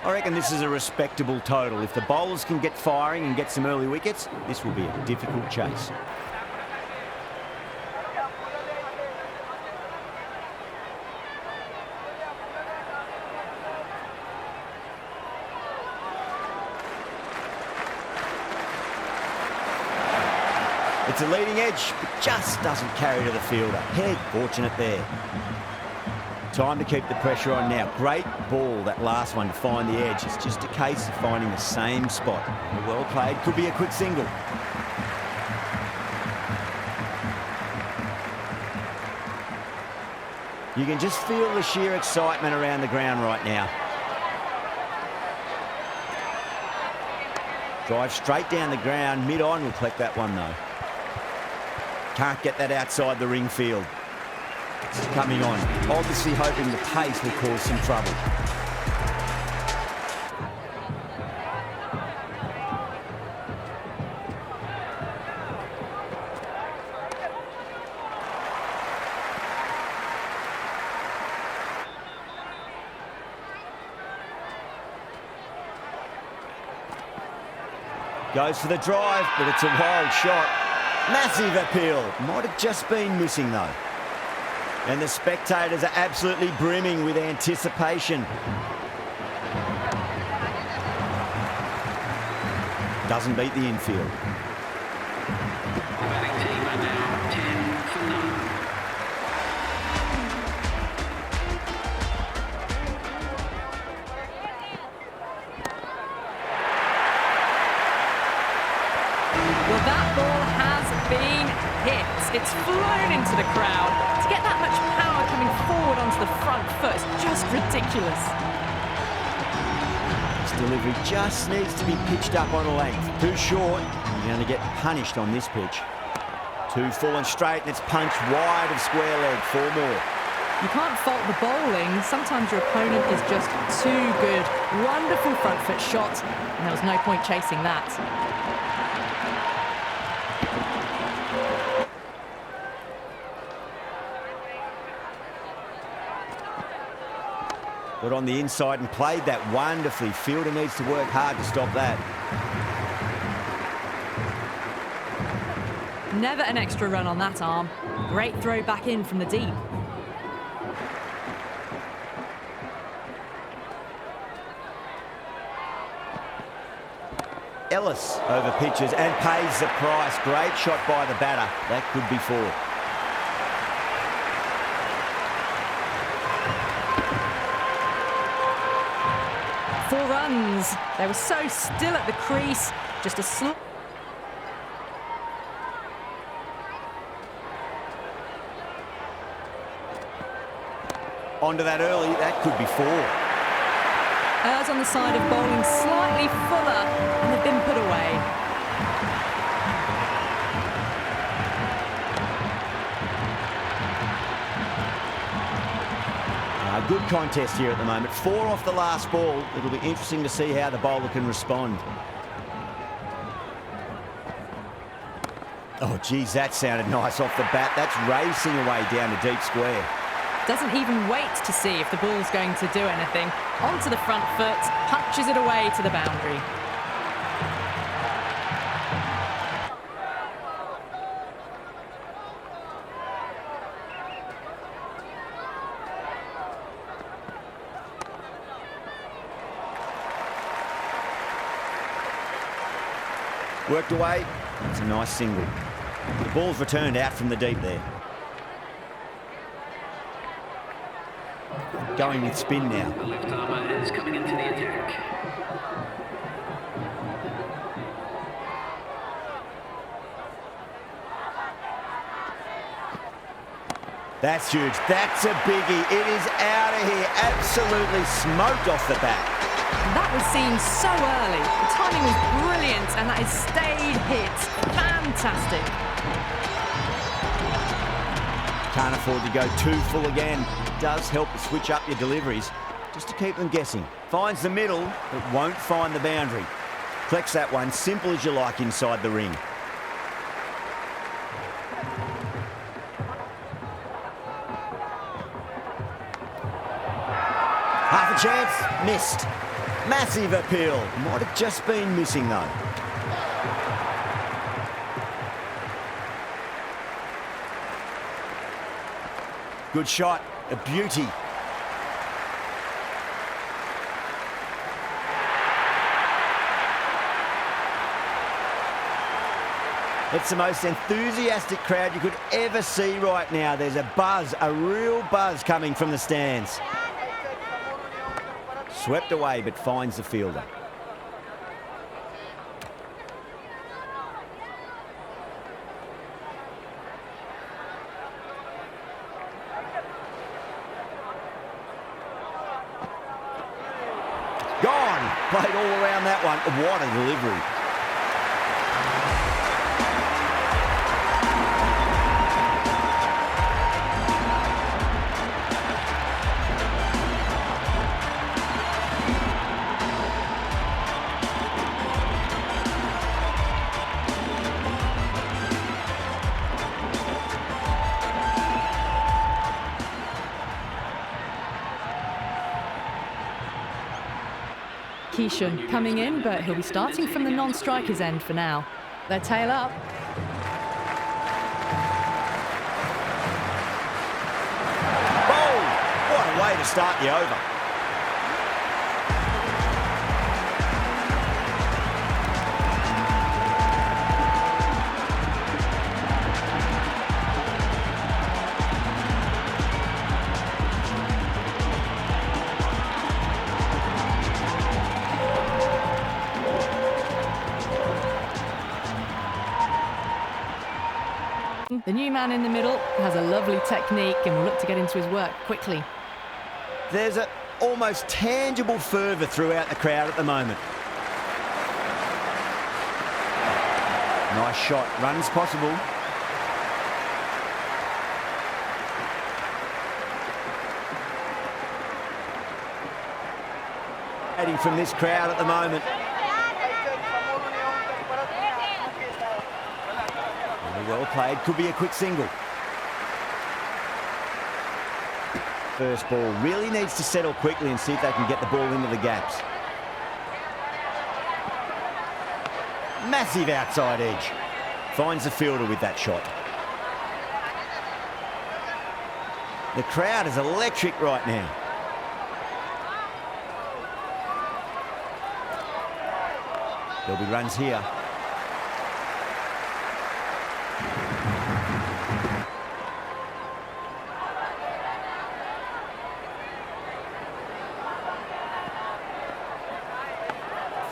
I reckon this is a respectable total. If the bowlers can get firing and get some early wickets, this will be a difficult chase. It's a leading edge, but just doesn't carry to the fielder. Head fortunate there. Time to keep the pressure on now. Great ball, that last one, to find the edge. It's just a case of finding the same spot. Well played, could be a quick single. You can just feel the sheer excitement around the ground right now. Drive straight down the ground, mid-on will collect that one though. Can't get that outside the ring field. It's coming on, obviously hoping the pace will cause some trouble. Goes for the drive, but it's a wild shot. Massive appeal. Might have just been missing though. And the spectators are absolutely brimming with anticipation. Doesn't beat the infield. Well, that ball has been hit. It's flown into the crowd. To get that much power coming forward onto the front foot is just ridiculous. This delivery just needs to be pitched up on a length. Too short, you're going to get punished on this pitch. Two full and straight, and it's punched wide of square leg. 4 more. You can't fault the bowling. Sometimes your opponent is just too good. Wonderful front foot shot, and there was no point chasing that. Got on the inside and played that wonderfully. Fielder needs to work hard to stop that. Never an extra run on that arm. Great throw back in from the deep. Ellis over pitches and pays the price. Great shot by the batter. That could be 4. Runs. They were so still at the crease. Just a slip. Onto that early. That could be 4. Errs on the side of bowling slightly fuller, and they've been put away. Good contest here at the moment. 4 off the last ball. It'll be interesting to see how the bowler can respond. Oh, geez, that sounded nice off the bat. That's racing away down the deep square. Doesn't even wait to see if the ball's going to do anything. Onto the front foot, punches it away to the boundary. Worked away. That's a nice single. The ball's returned out from the deep there. Going with spin now. The left armour is coming into the attack. That's huge. That's a biggie. It is out of here. Absolutely smoked off the bat. That was seen so early. The timing was brilliant, and that is stayed hit. Fantastic. Can't afford to go too full again. It does help to switch up your deliveries, just to keep them guessing. Finds the middle, but won't find the boundary. Collects that one, simple as you like, inside the ring. Half a chance, missed. Massive appeal. Might have just been missing though. Good shot, a beauty. It's the most enthusiastic crowd you could ever see right now. There's a buzz, a real buzz coming from the stands. Swept away, but finds the fielder. Gone. Played all around that one. What a delivery. Keeshan coming in, but he'll be starting from the non-striker's end for now. They're tail up. Oh, what a way to start the over. The new man in the middle has a lovely technique and will look to get into his work quickly. There's an almost tangible fervour throughout the crowd at the moment. Nice shot, runs possible. Heading from this crowd at the moment. Well played, could be a quick single. First ball really needs to settle quickly and see if they can get the ball into the gaps. Massive outside edge. Finds the fielder with that shot. The crowd is electric right now. There'll be runs here.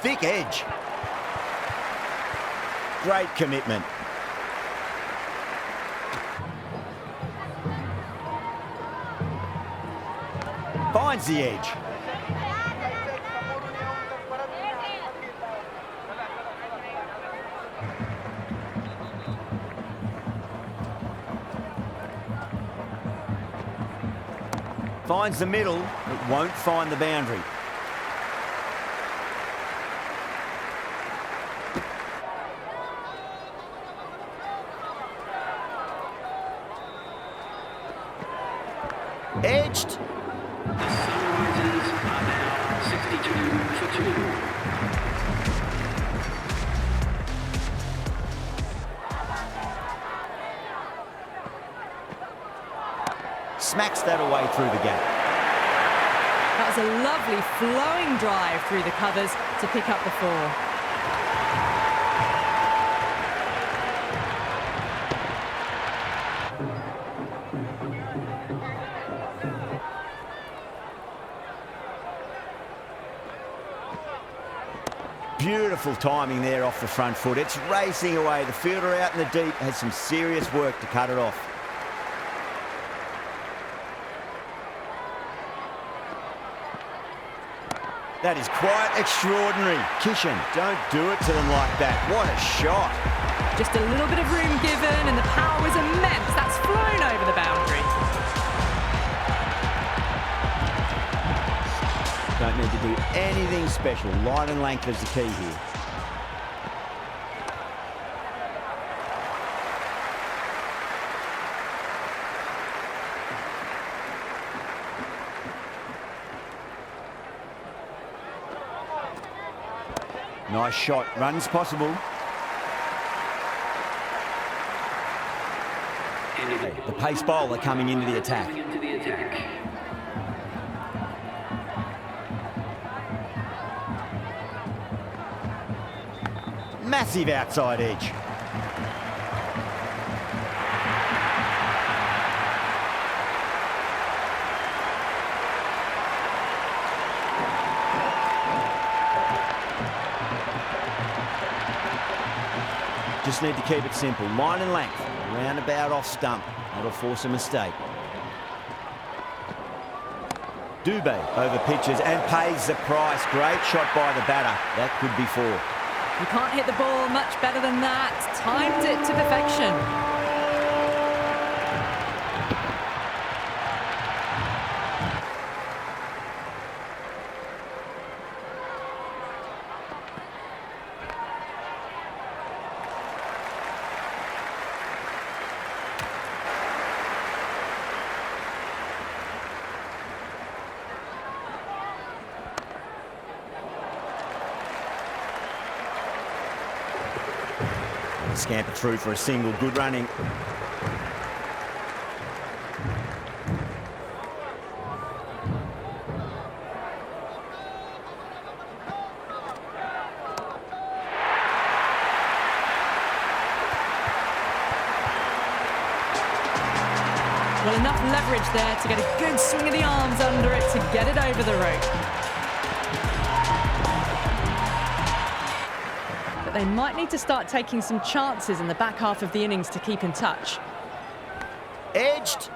Thick edge. Great commitment. Finds the edge. Finds the middle, but won't find the boundary. Edged. The Sunrisers are now 62 for 2. Smacks that away through the gap. That was a lovely flowing drive through the covers to pick up the 4. Beautiful timing there off the front foot. It's racing away. The fielder out in the deep has some serious work to cut it off. That is quite extraordinary. Kishan, don't do it to them like that. What a shot. Just a little bit of room given and the power was immense. That's flown over the boundary. Don't need to do anything special. Line and length is the key here. Nice shot. Runs possible. The pace bowler coming into the attack. Massive outside edge. Just need to keep it simple. Line and length. Roundabout off stump. That'll force a mistake. Dubé over pitches and pays the price. Great shot by the batter. That could be 4. You can't hit the ball much better than that. Timed it to perfection. Scamper through for a single. Good running. Well, enough leverage there to get a good swing of the arms under it to get it over the rope. They might need to start taking some chances in the back half of the innings to keep in touch. Edged.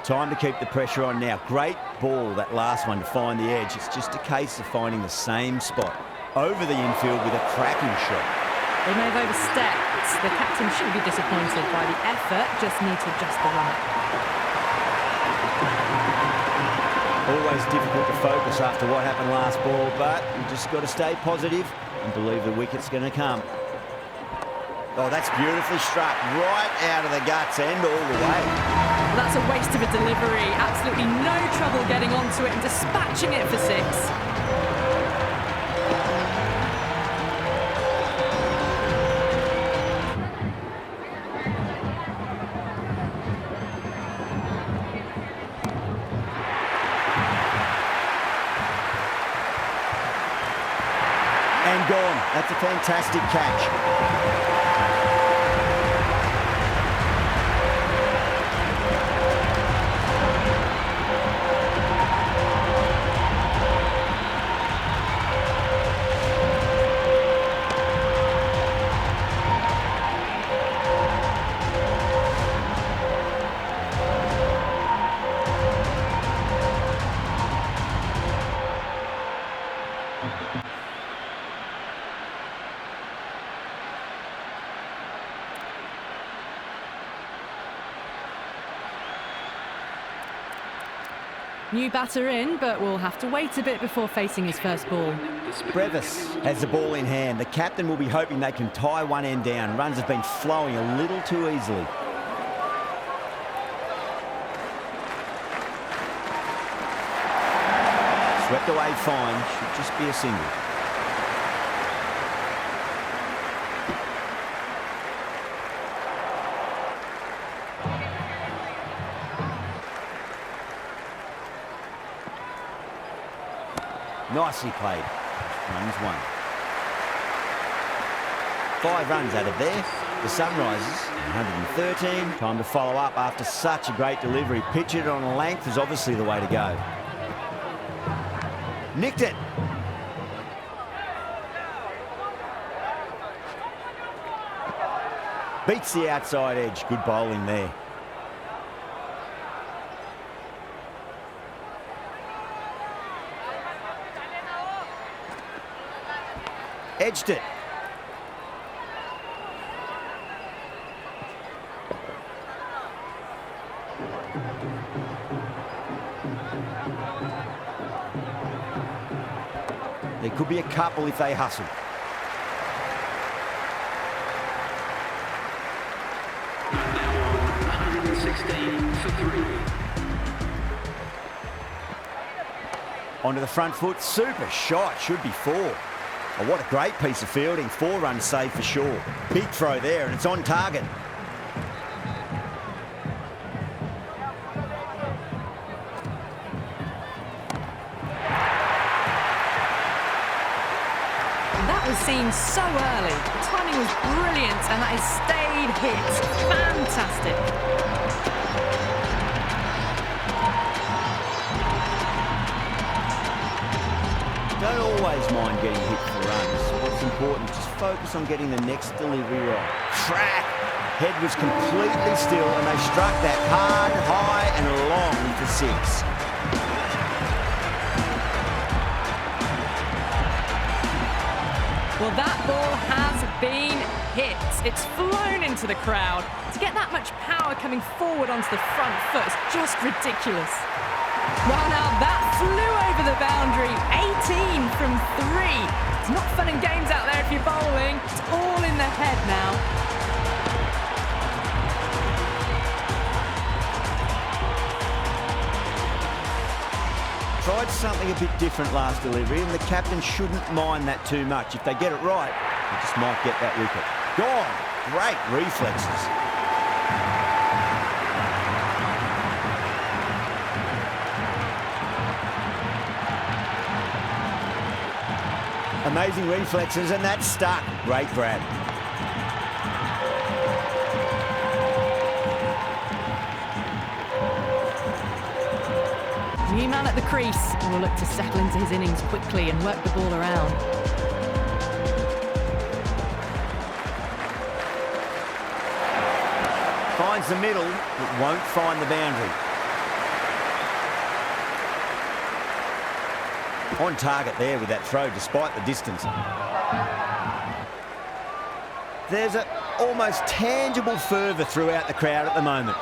Time to keep the pressure on now. Great ball, that last one, to find the edge. It's just a case of finding the same spot over the infield with a cracking shot. They may have overstepped. The captain shouldn't be disappointed by the effort, just need to adjust the run-up. Always difficult to focus after what happened last ball, but you just got to stay positive and believe the wicket's going to come. Oh, that's beautifully struck, right out of the guts and all the way. Well, that's a waste of a delivery. Absolutely no trouble getting onto it and dispatching it for 6. And gone. That's a fantastic catch. New batter in, but we'll have to wait a bit before facing his first ball. Brevis has the ball in hand. The captain will be hoping they can tie one end down. Runs have been flowing a little too easily. Swept away fine. Should just be a single. Nicely played. Runs 1. 5 runs out of there. The Sunrisers, 113. Time to follow up after such a great delivery. Pitch it on a length is obviously the way to go. Nicked it. Beats the outside edge. Good bowling there. Edged it. There could be a couple if they hustle. Now on 116 for 3. Onto the front foot, super shot, should be 4. Oh, what a great piece of fielding, 4 runs saved for sure. Big throw there, and it's on target. That was seen so early. The timing was brilliant, and that is stayed hit. Fantastic. Don't always mind getting hit for runs. What's important, just focus on getting the next delivery right. Crack! Head was completely still, and they struck that hard, high, and long for 6. Well, that ball has been hit. It's flown into the crowd. To get that much power coming forward onto the front foot is just ridiculous. Well, now that flew over the boundary, 18 from 3. It's not fun and games out there if you're bowling. It's all in the head now. Tried something a bit different last delivery, and the captain shouldn't mind that too much. If they get it right, they just might get that wicket. Gone! Great reflexes. Amazing reflexes, and that's stuck. Great grab. New man at the crease will look to settle into his innings quickly and work the ball around. Finds the middle, but won't find the boundary. On target there with that throw, despite the distance. There's an almost tangible fervour throughout the crowd at the moment.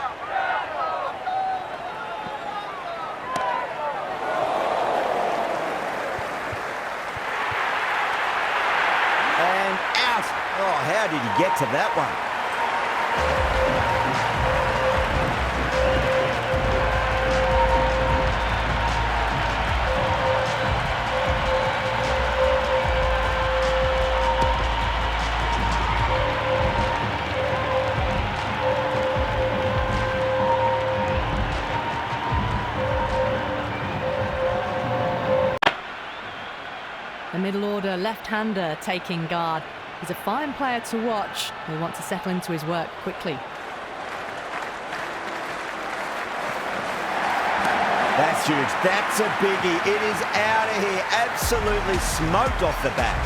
And out. Oh, how did he get to that one? The middle order left-hander taking guard. He's a fine player to watch. He'll want to settle into his work quickly. That's huge. That's a biggie. It is out of here. Absolutely smoked off the bat.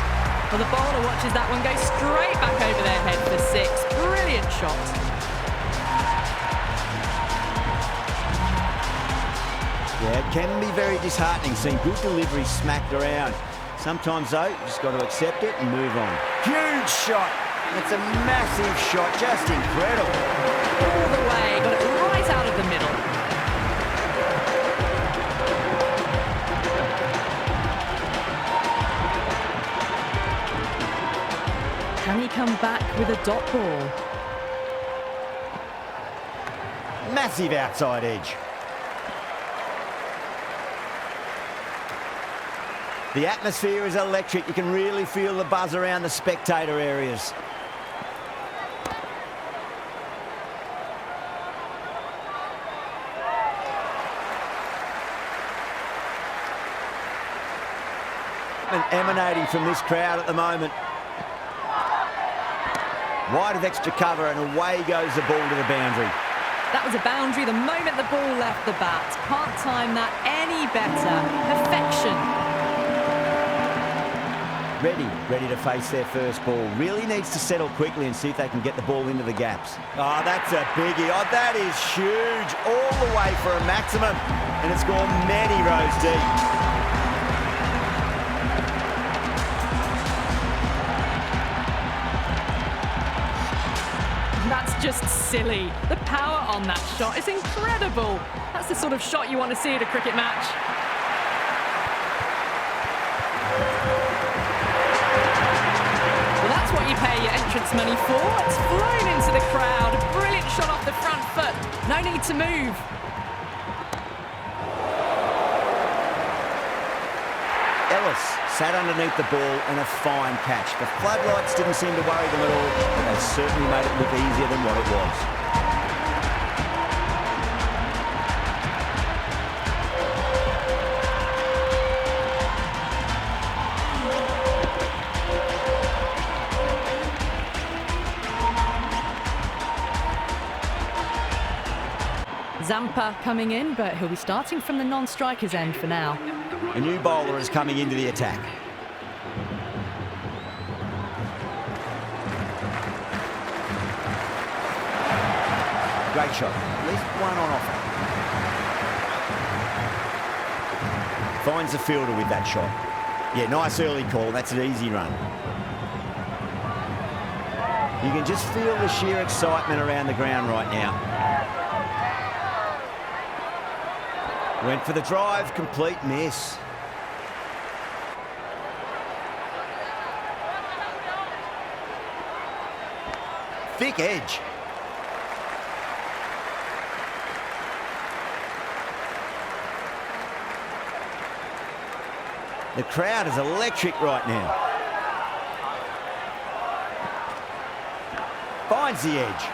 Well, the bowler watches that one go straight back over their head for 6. Brilliant shot. Yeah, it can be very disheartening seeing good delivery smacked around. Sometimes, though, you just got to accept it and move on. Huge shot. That's a massive shot. Just incredible. All the way. Got it right out of the middle. Can he come back with a dot ball? Massive outside edge. The atmosphere is electric. You can really feel the buzz around the spectator areas. And emanating from this crowd at the moment. Wide of extra cover, and away goes the ball to the boundary. That was a boundary the moment the ball left the bat. Can't time that any better. Perfection. Ready to face their first ball. Really needs to settle quickly and see if they can get the ball into the gaps. Oh, that's a biggie. Oh, that is huge. All the way for a maximum. And it's gone many rows deep. That's just silly. The power on that shot is incredible. That's the sort of shot you want to see at a cricket match. Well, that's what you pay your entrance money for. It's flown into the crowd. A brilliant shot off the front foot. No need to move. Ellis sat underneath the ball and a fine catch. The floodlights didn't seem to worry them at all, but they certainly made it look easier than what it was. Zampa coming in, but he'll be starting from the non-striker's end for now. A new bowler is coming into the attack. Great shot. At least one on offer. Finds the fielder with that shot. Yeah, nice early call. That's an easy run. You can just feel the sheer excitement around the ground right now. Went for the drive, complete miss. Thick edge. The crowd is electric right now. Finds the edge.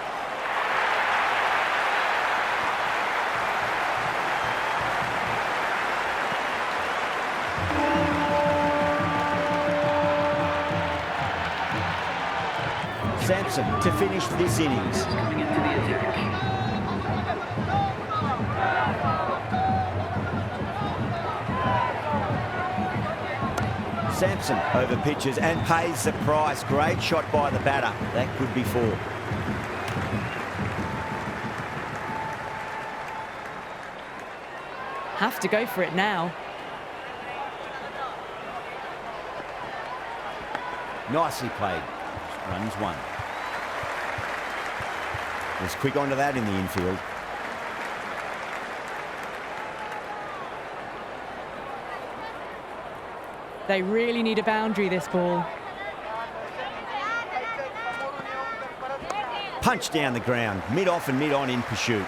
Samson to finish this innings. Coming into the attack. Samson over pitches and pays the price. Great shot by the batter. That could be four. Have to go for it now. Nicely played. Runs one. Was quick onto that in the infield. They really need a boundary, this ball. Punch down the ground, mid-off and mid-on in pursuit.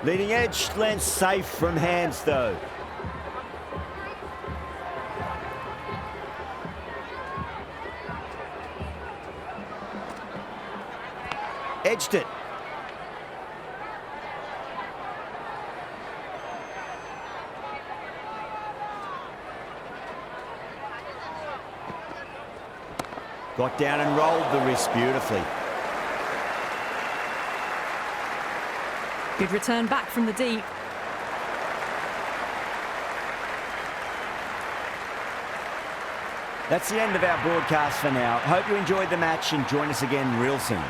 Leading edge lands safe from hands though. Edged it. Got down and rolled the wrist beautifully. Good return back from the deep. That's the end of our broadcast for now. Hope you enjoyed the match and join us again real soon.